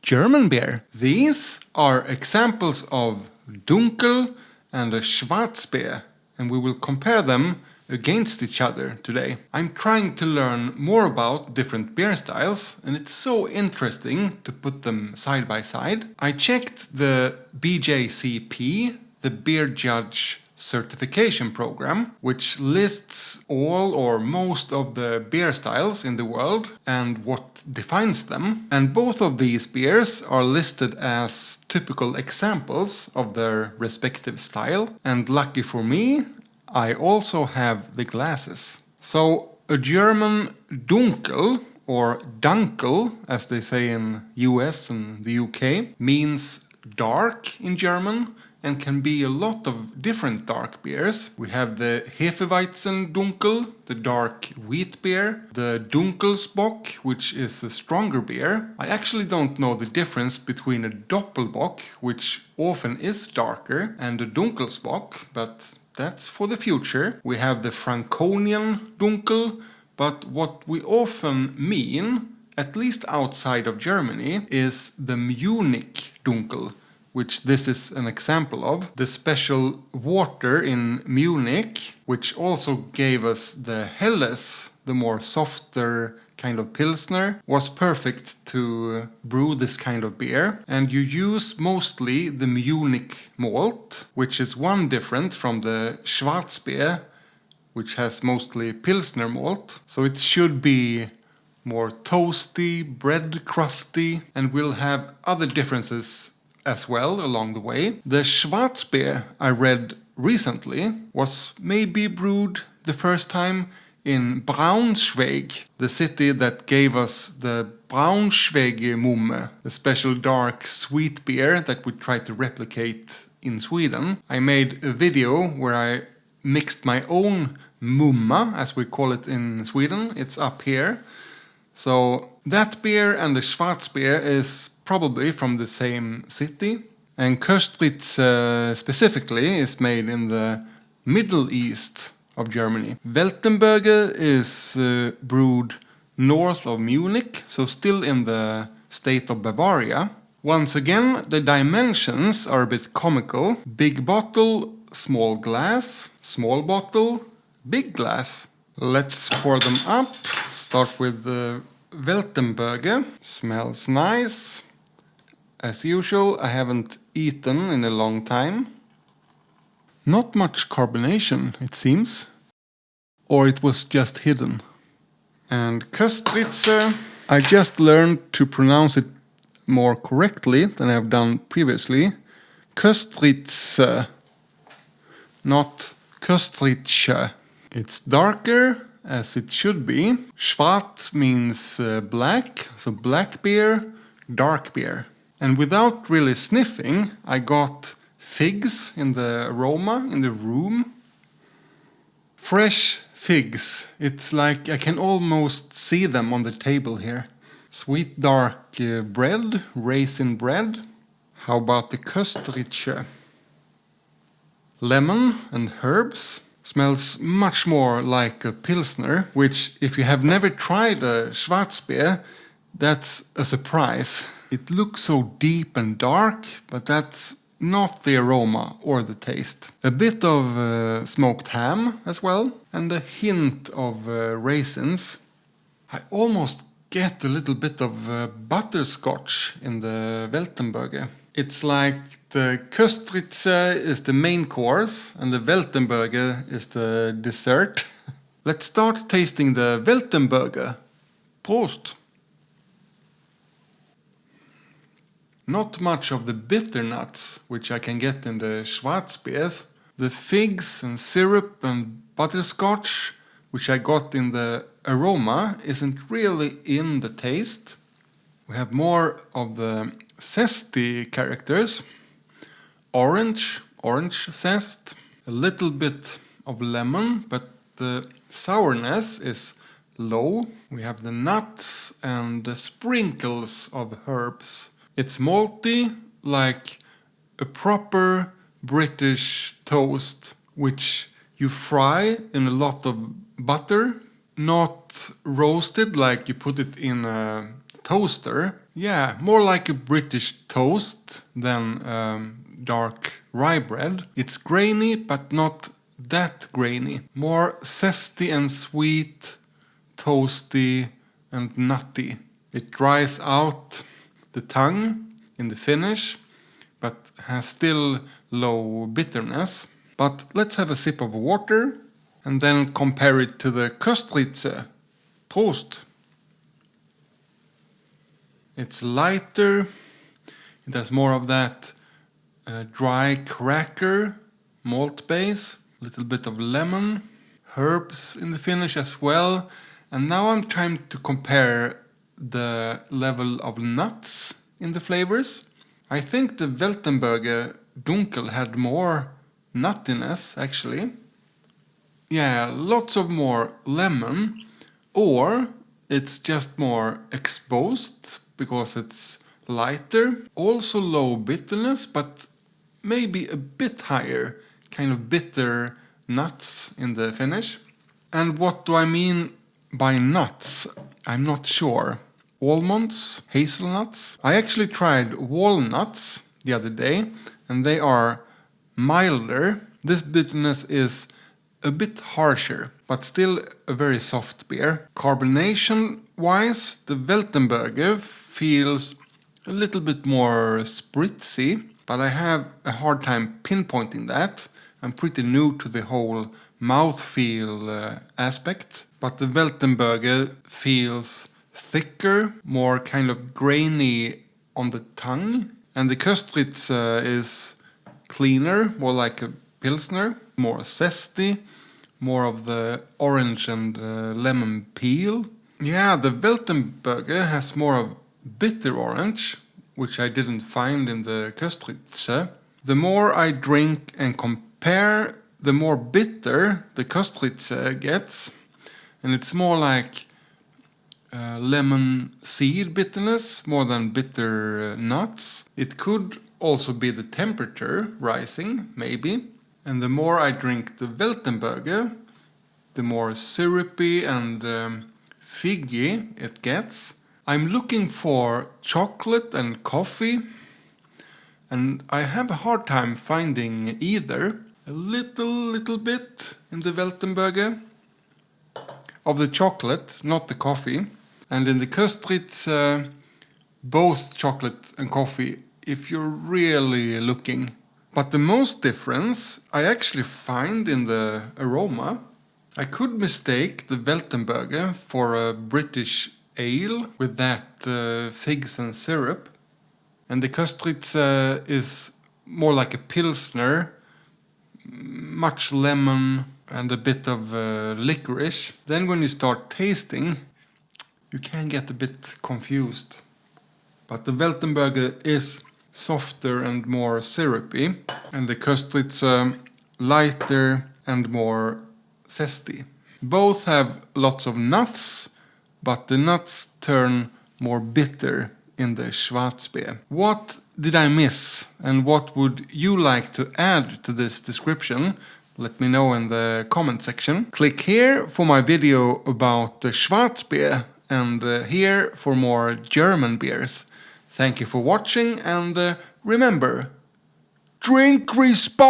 German beer. These are examples of Dunkel and a Schwarzbier, and we will compare them against each other today. I'm trying to learn more about different beer styles, and it's so interesting to put them side by side. I checked the BJCP, the Beer Judge certification program, which lists all or most of the beer styles in the world and what defines them. And both of these beers are listed as typical examples of their respective style. And lucky for me, I also have the glasses. So a German Dunkel, or Dunkel as they say in US and the UK, means dark in German and can be a lot of different dark beers. We have the Hefeweizen Dunkel, the dark wheat beer, the Dunkelsbock, which is a stronger beer. I actually don't know the difference between a Doppelbock, which often is darker, and a Dunkelsbock, but that's for the future. We have the Franconian Dunkel, but what we often mean, at least outside of Germany, is the Munich Dunkel, which this is an example of. The special water in Munich, which also gave us the Helles, the more softer kind of pilsner, was perfect to brew this kind of beer. And you use mostly the Munich malt, which is one different from the Schwarzbier, which has mostly pilsner malt. So it should be more toasty, bread crusty, and we'll have other differences as well along the way. The Schwarzbier I read recently was maybe brewed the first time in Braunschweig, the city that gave us the Braunschweiger Mumme, the special dark sweet beer that we tried to replicate in Sweden. I made a video where I mixed my own mumma, as we call it in Sweden. It's up here. So that beer and the Schwarzbier is probably from the same city. And Köstritzer specifically is made in the Middle East of Germany. Weltenburger is brewed north of Munich, so still in the state of Bavaria. Once again, the dimensions are a bit comical. Big bottle, small glass, small bottle, big glass. Let's pour them up. Start with the Weltenburger. Smells nice. As usual, I haven't eaten in a long time. Not much carbonation, it seems. Or it was just hidden. And Köstritzer, I just learned to pronounce it more correctly than I've done previously. Köstritzer, not Köstritzer. It's darker, as it should be. Schwarz means black, so black beer, dark beer. And without really sniffing, I got figs in the aroma, in the room. Fresh figs. It's like I can almost see them on the table here. Sweet dark bread, raisin bread. How about the Köstritzer? Lemon and herbs. Smells much more like a pilsner, which if you have never tried a Schwarzbier, that's a surprise. It looks so deep and dark, but that's not the aroma or the taste. A bit of smoked ham as well, and a hint of raisins. I almost get a little bit of butterscotch in the Weltenburger. It's like the Köstritzer is the main course and the Weltenburger is the dessert. Let's start tasting the Weltenburger. Prost! Not much of the bitter nuts, which I can get in the Schwarzbiers. The figs and syrup and butterscotch, which I got in the aroma, isn't really in the taste. We have more of the zesty characters. Orange zest, a little bit of lemon, but the sourness is low. We have the nuts and the sprinkles of herbs. It's malty, like a proper British toast, which you fry in a lot of butter, not roasted like you put it in a toaster. Yeah, more like a British toast than dark rye bread. It's grainy, but not that grainy. More zesty and sweet, toasty and nutty. It dries out the tongue in the finish, but has still low bitterness. But let's have a sip of water and then compare it to the Köstritzer. Prost! It's lighter, it has more of that dry cracker, malt base, a little bit of lemon, herbs in the finish as well. And now I'm trying to compare the level of nuts in the flavors. I think the Weltenburger Dunkel had more nuttiness actually. Yeah, lots of more lemon, or it's just more exposed because it's lighter. Also low bitterness, but maybe a bit higher, kind of bitter nuts in the finish. And what do I mean by nuts? I'm not sure. Almonds, hazelnuts. I actually tried walnuts the other day, and they are milder. This bitterness is a bit harsher, but still a very soft beer. Carbonation wise, the Weltenburger feels a little bit more spritzy, but I have a hard time pinpointing that. I'm pretty new to the whole mouthfeel aspect, but the Weltenburger feels thicker, more kind of grainy on the tongue, and the Köstritzer is cleaner, more like a Pilsner, more zesty, more of the orange and lemon peel. Yeah, the Weltenburger has more of bitter orange, which I didn't find in the Köstritzer. The more I drink and compare, the more bitter the Köstritzer gets, and it's more like lemon seed bitterness more than bitter nuts. It could also be the temperature rising, maybe. And the more I drink the Weltenburger, the more syrupy and figgy it gets. I'm looking for chocolate and coffee, and I have a hard time finding either. A little bit in the Weltenburger of the chocolate, not the coffee. And in the Köstritz, both chocolate and coffee, if you're really looking. But the most difference I actually find in the aroma. I could mistake the Weltenburger for a British ale with that figs and syrup. And the Köstritz is more like a Pilsner, much lemon and a bit of licorice. Then when you start tasting, you can get a bit confused. But the Weltenburger is softer and more syrupy, and the Köstritz lighter and more zesty. Both have lots of nuts, but the nuts turn more bitter in the Schwarzbier. What did I miss, and what would you like to add to this description? Let me know in the comment section. Click here for my video about the Schwarzbier, and here for more German beers. Thank you for watching, and remember, drink responsibly.